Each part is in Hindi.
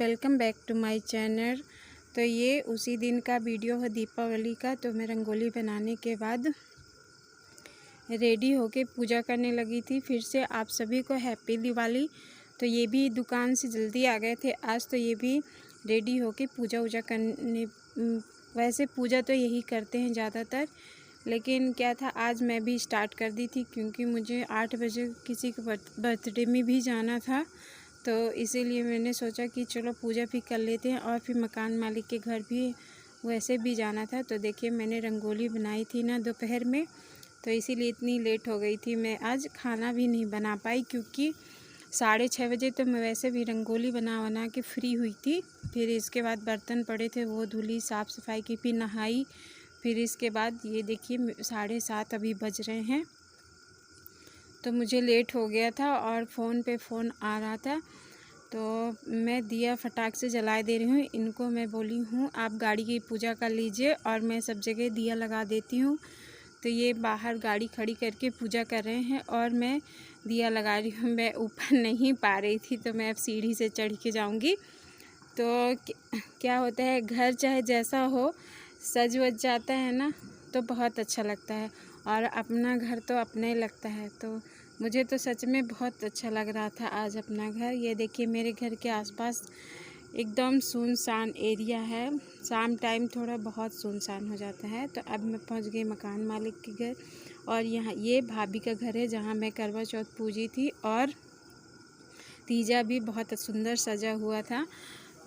Welcome back to my channel. तो ये उसी दिन का वीडियो है दीपावली का। तो मैं रंगोली बनाने के बाद रेडी होके पूजा करने लगी थी। फिर से आप सभी को हैप्पी दिवाली। तो ये भी दुकान से जल्दी आ गए थे आज, तो ये भी रेडी होके पूजा वूजा करने। वैसे पूजा तो यही करते हैं ज़्यादातर, लेकिन क्या था आज मैं भी स्टार्ट कर दी थी क्योंकि मुझे 8 बजे किसी के बर्थडे में भी जाना था। तो इसीलिए मैंने सोचा कि चलो पूजा भी कर लेते हैं और फिर मकान मालिक के घर भी वैसे भी जाना था। तो देखिए मैंने रंगोली बनाई थी ना दोपहर में, तो इसीलिए इतनी लेट हो गई थी। मैं आज खाना भी नहीं बना पाई क्योंकि 6:30 बजे तो मैं वैसे भी रंगोली बना के फ्री हुई थी। फिर इसके बाद बर्तन पड़े थे वो धुली, साफ़ सफाई की, फिर नहाई। फिर इसके बाद ये देखिए 7:30 अभी बज रहे हैं। तो मुझे लेट हो गया था और फ़ोन पे फ़ोन आ रहा था, तो मैं दिया फटाक से जला दे रही हूँ। इनको मैं बोली हूँ आप गाड़ी की पूजा कर लीजिए और मैं सब जगह दिया लगा देती हूँ। तो ये बाहर गाड़ी खड़ी करके पूजा कर रहे हैं और मैं दिया लगा रही हूँ। मैं ऊपर नहीं पा रही थी, तो मैं अब सीढ़ी से चढ़ के जाऊँगी। तो क्या होता है, घर चाहे जैसा हो सज वज जाता है ना, तो बहुत अच्छा लगता है। और अपना घर तो अपना ही लगता है। तो मुझे तो सच में बहुत अच्छा लग रहा था आज अपना घर। ये देखिए मेरे घर के आसपास एकदम सुनसान एरिया है। शाम टाइम थोड़ा बहुत सुनसान हो जाता है। तो अब मैं पहुंच गई मकान मालिक के घर, और यहाँ ये भाभी का घर है जहाँ मैं करवा चौथ पूजी थी और तीजा भी बहुत सुंदर सजा हुआ था।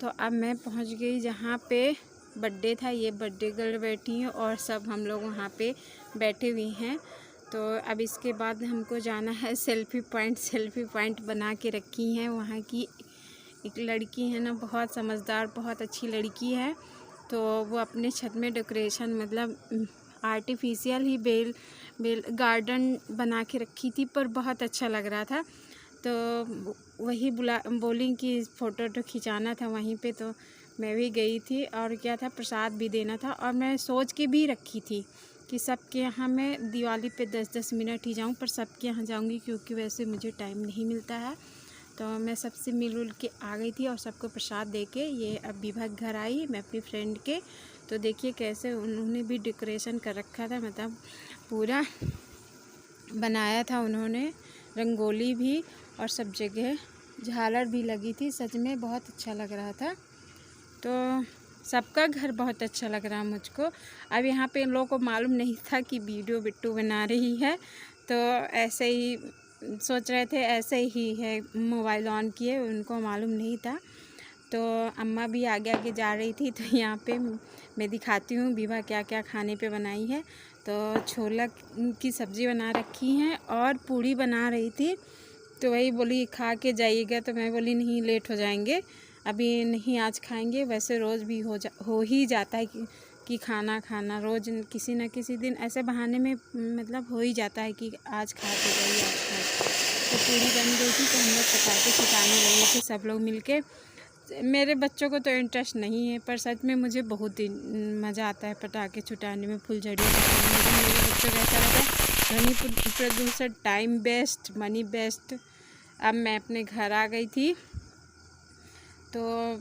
तो अब मैं पहुंच गई जहाँ पे बर्थडे था। ये बर्थडे गर्ल बैठी हैं और सब हम लोग वहाँ पे बैठे हुए हैं। तो अब इसके बाद हमको जाना है सेल्फ़ी पॉइंट बना के रखी हैं वहाँ की एक लड़की है ना, बहुत समझदार, बहुत अच्छी लड़की है। तो वो अपने छत में डेकोरेशन मतलब आर्टिफिशियल ही बेल गार्डन बना के रखी थी, पर बहुत अच्छा लग रहा था। तो वही बोली कि फ़ोटो तो खिंचाना था वहीं पे, तो मैं भी गई थी। और क्या था, प्रसाद भी देना था। और मैं सोच के भी रखी थी कि सबके यहाँ मैं दिवाली पे 10-10 मिनट ही जाऊँ, पर सबके यहाँ जाऊँगी क्योंकि वैसे मुझे टाइम नहीं मिलता है। तो मैं सबसे मिल के आ गई थी और सबको प्रसाद दे के ये अब विभा घर आई, मैं अपनी फ्रेंड के। तो देखिए कैसे उन्होंने भी डेकोरेशन कर रखा था, मतलब पूरा बनाया था उन्होंने, रंगोली भी और सब जगह झालर भी लगी थी। सच में बहुत अच्छा लग रहा था। तो सबका घर बहुत अच्छा लग रहा मुझको। अब यहाँ पे इन लोगों को मालूम नहीं था कि वीडियो बिट्टू बना रही है, तो ऐसे ही सोच रहे थे ऐसे ही है, मोबाइल ऑन किए, उनको मालूम नहीं था। तो अम्मा भी आगे आगे जा रही थी। तो यहाँ पे मैं दिखाती हूँ विभा क्या क्या खाने पे बनाई है। तो छोला की सब्ज़ी बना रखी हैं और पूड़ी बना रही थी। तो वही बोली खा के जाइएगा, तो मैं बोली नहीं, लेट हो जाएंगे, अभी नहीं आज खाएंगे। वैसे रोज़ भी हो ही जाता है कि खाना रोज़ किसी न किसी दिन ऐसे बहाने में मतलब हो ही जाता है कि आज खा के जाइए, आज खा। तो पूरी बन गई थी, तो हम लोग पटाखे छुटाने लगे थे सब लोग मिलके। मेरे बच्चों को तो इंटरेस्ट नहीं है, पर सच में मुझे बहुत ही मज़ा आता है पटाखे छुटाने में, फुलझड़ी छुटाने में। लेकिन मेरे बच्चों को ऐसा रहता है ध्वनि प्रदूषण, टाइम वेस्ट, मनी वेस्ट। अब मैं अपने घर आ गई थी, तो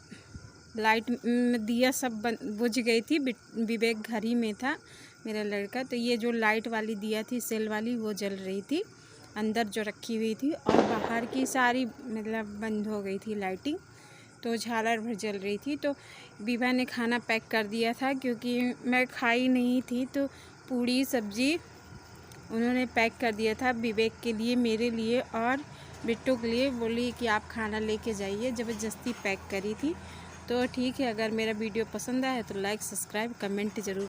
लाइट दिया सब बुझ गई थी। विवेक घर ही में था मेरा लड़का। तो ये जो लाइट वाली दिया थी सेल वाली, वो जल रही थी अंदर जो रखी हुई थी, और बाहर की सारी मतलब बंद हो गई थी लाइटिंग, तो झालर भर जल रही थी। तो विभा ने खाना पैक कर दिया था क्योंकि मैं खाई नहीं थी, तो पूड़ी सब्जी उन्होंने पैक कर दिया था विवेक के लिए, मेरे लिए और बिट्टू के लिए। बोली कि आप खाना लेके जाइए, ज़बरदस्ती पैक करी थी। तो ठीक है, अगर मेरा वीडियो पसंद आया तो लाइक, सब्सक्राइब, कमेंट ज़रूर